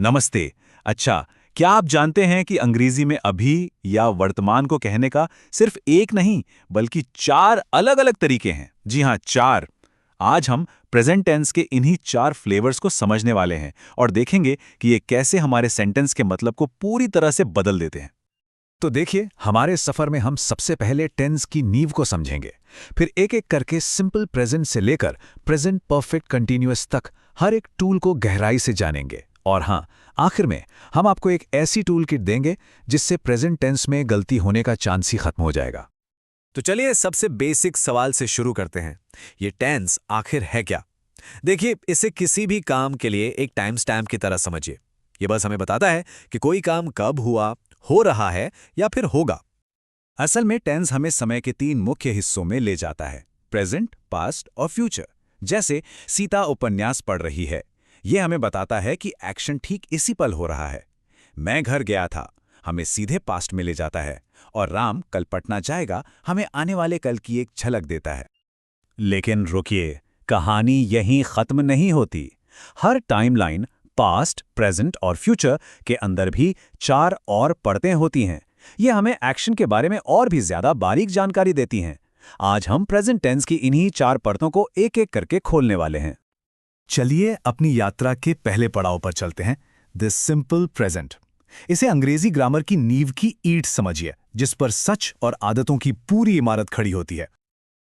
नमस्ते। अच्छा, क्या आप जानते हैं कि अंग्रेजी में अभी या वर्तमान को कहने का सिर्फ एक नहीं, बल्कि चार अलग-अलग तरीके हैं? जी हाँ, चार। आज हम प्रेजेंट टेंस के इन्हीं चार फ्लेवर्स को समझने वाले हैं और देखेंगे कि ये कैसे हमारे सेंटेंस के मतलब को पूरी तरह से बदल देते हैं। तो देखिए, हमारे सफर में हम सबसे पहले टेंस की नींव को समझेंगे। फिर एक एक करके सिंपल प्रेजेंट से लेकर प्रेजेंट परफेक्ट कंटिन्यूअस तक हर एक टूल को गहराई से जानेंगे। और हाँ, आखिर में हम आपको एक ऐसी टूल किट देंगे जिससे प्रेजेंट टेंस में गलती होने का चांस ही खत्म हो जाएगा। तो चलिए सबसे बेसिक सवाल से शुरू करते हैं। ये टेंस आखिर है क्या? देखिए, इसे किसी भी काम के लिए एक टाइम स्टैम्प की तरह समझिए। ये बस हमें बताता है कि कोई काम कब हुआ, हो रहा है या फिर होगा। असल में टेंस हमें समय के तीन मुख्य हिस्सों में ले जाता है: प्रेजेंट, पास्ट और फ्यूचर। जैसे सीता उपन्यास पढ़ रही है, ये हमें बताता है कि एक्शन ठीक इसी पल हो रहा है। मैं घर गया था हमें सीधे पास्ट में ले जाता है, और राम कल पटना जाएगा हमें आने वाले कल की एक झलक देता है। लेकिन रुकिए, कहानी यहीं खत्म नहीं होती। हर टाइमलाइन, पास्ट, प्रेजेंट और फ्यूचर के अंदर भी चार और परतें होती हैं। ये हमें एक्शन के बारे में और भी ज्यादा बारीक जानकारी देती हैं। आज हम प्रेजेंट टेंस की इन्हीं चार परतों को एक एक करके खोलने वाले हैं। चलिए अपनी यात्रा के पहले पड़ाव पर चलते हैं, द सिंपल प्रेजेंट। इसे अंग्रेजी ग्रामर की नींव की ईंट समझिए, जिस पर सच और आदतों की पूरी इमारत खड़ी होती है।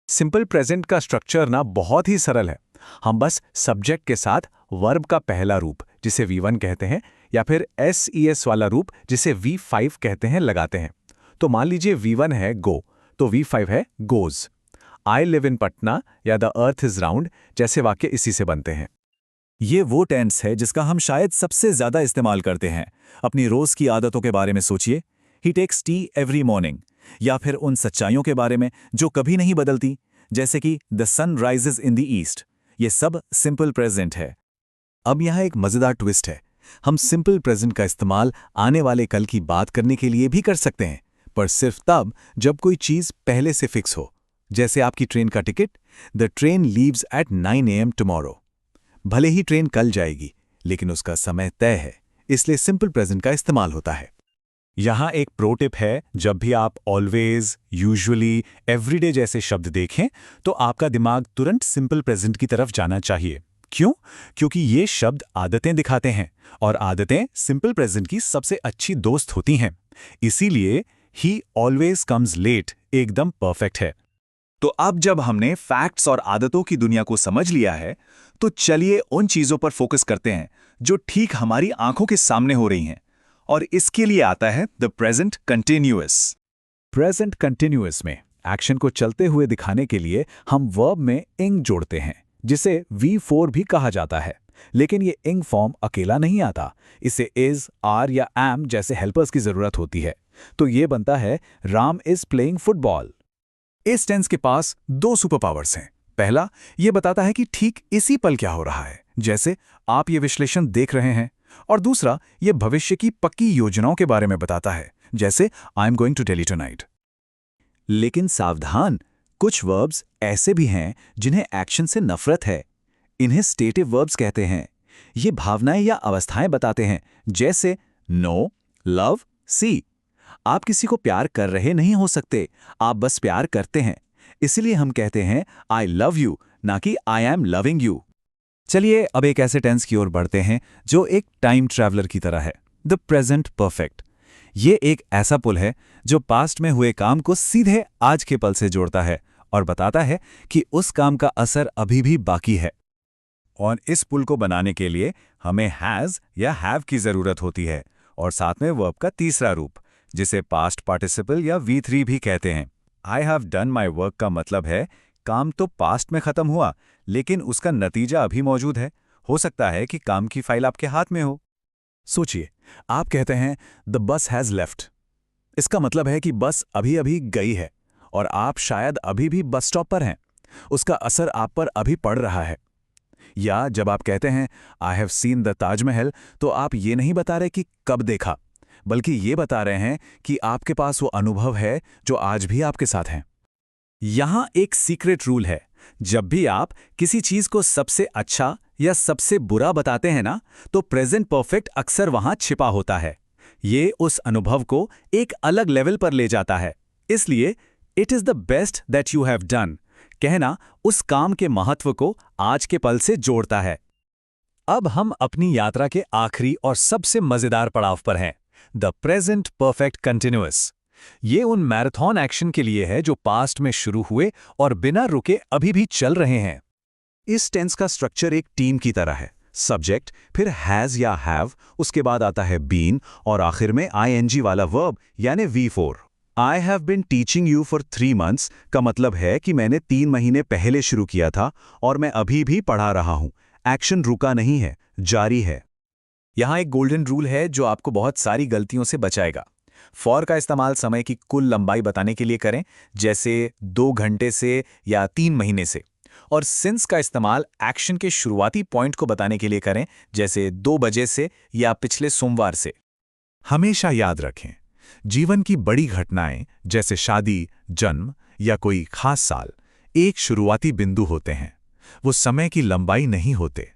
सिंपल प्रेजेंट का स्ट्रक्चर ना बहुत ही सरल है। हम बस सब्जेक्ट के साथ वर्ब का पहला रूप, जिसे V1 कहते हैं, या फिर SES वाला रूप, जिसे V5 कहते हैं, लगाते हैं। तो मान लीजिए V1 है गो, तो V5 है goes. I live in Patna या द अर्थ इज राउंड जैसे वाक्य इसी से बनते हैं। ये वो टेंस है जिसका हम शायद सबसे ज्यादा इस्तेमाल करते हैं। अपनी रोज की आदतों के बारे में सोचिए, ही टेक्स टी एवरी मॉर्निंग, या फिर उन सच्चाइयों के बारे में जो कभी नहीं बदलती, जैसे कि the sun rises in the east. ये सब सिंपल प्रेजेंट है। अब यहाँ एक मजेदार ट्विस्ट है। हम सिंपल प्रेजेंट का इस्तेमाल आने वाले कल की बात करने के लिए भी कर सकते हैं, पर सिर्फ तब जब कोई चीज पहले से फिक्स हो। जैसे आपकी ट्रेन का ticket, the train leaves eight 9 AM tomorrow. भले ही ट्रेन कल जाएगी, लेकिन उसका समय तय है, इसलिए सिंपल प्रेजेंट का इस्तेमाल होता है। यहाँ एक प्रो टिप है, जब भी आप ऑलवेज, यूजुअली, एवरीडे जैसे शब्द देखें, तो आपका दिमाग तुरंत सिंपल प्रेजेंट की तरफ जाना चाहिए। क्यों? क्योंकि ये शब्द आदतें दिखाते हैं, और आदतें सिंपल प्रेजेंट की सबसे अच्छी दोस्त होती हैं। इसीलिए ही ऑलवेज कम्स लेट एकदम परफेक्ट है। तो अब जब हमने फैक्ट्स और आदतों की दुनिया को समझ लिया है, तो चलिए उन चीजों पर फोकस करते हैं जो ठीक हमारी आंखों के सामने हो रही हैं। और इसके लिए आता है the present continuous. Present continuous में एक्शन को चलते हुए दिखाने के लिए हम वर्ब में इंग जोड़ते हैं, जिसे V4 भी कहा जाता है। लेकिन ये इंग फॉर्म अकेला नहीं आता, इसे इज, आर या एम जैसे हेल्पर्स की जरूरत होती है। तो ये बनता है राम इज प्लेइंग फुटबॉल। इस टेंस के पास दो सुपर पावर्स हैं। पहला, ये बताता है कि ठीक इसी पल क्या हो रहा है, जैसे आप ये विश्लेषण देख रहे हैं। और दूसरा, ये भविष्य की पक्की योजनाओं के बारे में बताता है, जैसे I am going to tell you tonight. लेकिन सावधान, कुछ वर्ब्स ऐसे भी हैं जिन्हें एक्शन से नफरत है। इन्हें स्टेटिव वर्ब्स कहते हैं। ये भावनाएं या अवस्थाएं बताते हैं, जैसे नो, लव, सी। आप किसी को प्यार कर रहे नहीं हो सकते, आप बस प्यार करते हैं। इसलिए हम कहते हैं आई लव यू, ना कि आई एम लविंग यू। चलिए अब एक ऐसे टेंस की ओर बढ़ते हैं जो एक टाइम ट्रैवलर की तरह है, द प्रेजेंट परफेक्ट। ये एक ऐसा पुल है जो पास्ट में हुए काम को सीधे आज के पल से जोड़ता है और बताता है कि उस काम का असर अभी भी बाकी है। और इस पुल को बनाने के लिए हमें हैज या हैव की जरूरत होती है, और साथ में वर्ब का तीसरा रूप, जिसे पास्ट पार्टिसिपल या V3 भी कहते हैं। I have done my work का मतलब है काम तो पास्ट में खत्म हुआ, लेकिन उसका नतीजा अभी मौजूद है। हो सकता है कि काम की फाइल आपके हाथ में हो। सोचिए, आप कहते हैं द बस हैज लेफ्ट। इसका मतलब है कि बस अभी अभी गई है, और आप शायद अभी भी बस स्टॉप पर हैं। उसका असर आप पर अभी पड़ रहा है। या जब आप कहते हैं I have seen the Taj Mahal, तो आप ये नहीं बता रहे कि कब देखा, बल्कि ये बता रहे हैं कि आपके पास वो अनुभव है जो आज भी आपके साथ है। यहां एक सीक्रेट रूल है, जब भी आप किसी चीज को सबसे अच्छा या सबसे बुरा बताते हैं ना, तो प्रेजेंट परफेक्ट अक्सर वहां छिपा होता है। ये उस अनुभव को एक अलग लेवल पर ले जाता है। इसलिए it is the best that you have done कहना उस काम के महत्व को आज के पल से जोड़ता है। अब हम अपनी यात्रा के आखिरी और सबसे मजेदार पड़ाव पर हैं, द प्रेजेंट परफेक्ट कंटिन्यूअस। ये उन मैराथन एक्शन के लिए है जो पास्ट में शुरू हुए और बिना रुके अभी भी चल रहे हैं। इस टेंस का स्ट्रक्चर एक टीम की तरह है। सब्जेक्ट, फिर हैज या हैव, उसके बाद आता है बीन और आखिर में आईएनजी वाला वर्ब यानी V4। I have been teaching you for 3 months का मतलब है कि मैंने 3 महीने पहले शुरू किया था और मैं अभी भी पढ़ा रहा हूं। एक्शन रुका नहीं है, जारी है। यहां एक गोल्डन रूल है जो आपको बहुत सारी गलतियों से बचाएगा। फॉर का इस्तेमाल समय की कुल लंबाई बताने के लिए करें, जैसे 2 घंटे से या 3 महीने से। और सिंस का इस्तेमाल एक्शन के शुरुआती पॉइंट को बताने के लिए करें, जैसे 2 बजे से या पिछले सोमवार से। हमेशा याद रखें, जीवन की बड़ी घटनाएं जैसे शादी, जन्म या कोई खास साल एक शुरुआती बिंदु होते हैं, वो समय की लंबाई नहीं होते।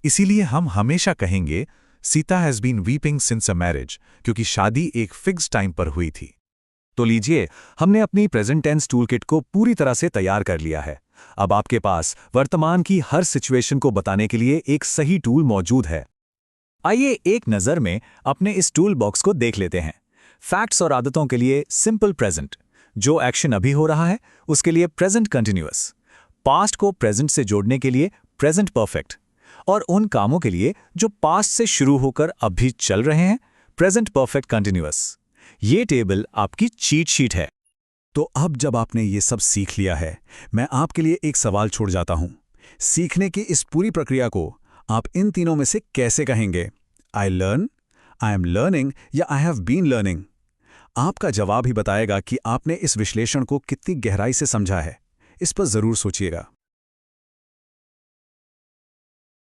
इसीलिए हम हमेशा कहेंगे Sita has been weeping since a marriage, क्योंकि शादी एक फिक्स टाइम पर हुई थी। तो लीजिए, हमने अपनी प्रेजेंट टेंस टूलकिट को पूरी तरह से तैयार कर लिया है। अब आपके पास वर्तमान की हर सिचुएशन को बताने के लिए एक सही टूल मौजूद है। आइए एक नज़र में अपने इस टूल बॉक्स को देख लेते हैं। फैक्ट्स और आदतों के लिए सिंपल प्रेजेंट, जो एक्शन अभी हो रहा है उसके लिए प्रेजेंट कंटिन्यूअस, पास्ट को प्रेजेंट से जोड़ने के लिए प्रेजेंट परफेक्ट, और उन कामों के लिए जो पास्ट से शुरू होकर अब भी चल रहे हैं, प्रेजेंट परफेक्ट कंटिन्यूअस। ये टेबल आपकी चीट शीट है। तो अब जब आपने ये सब सीख लिया है, मैं आपके लिए एक सवाल छोड़ जाता हूं। सीखने की इस पूरी प्रक्रिया को आप इन तीनों में से कैसे कहेंगे? I learn, I am learning या आई हैव बीन लर्निंग? आपका जवाब ही बताएगा कि आपने इस विश्लेषण को कितनी गहराई से समझा है। इस पर जरूर सोचिएगा।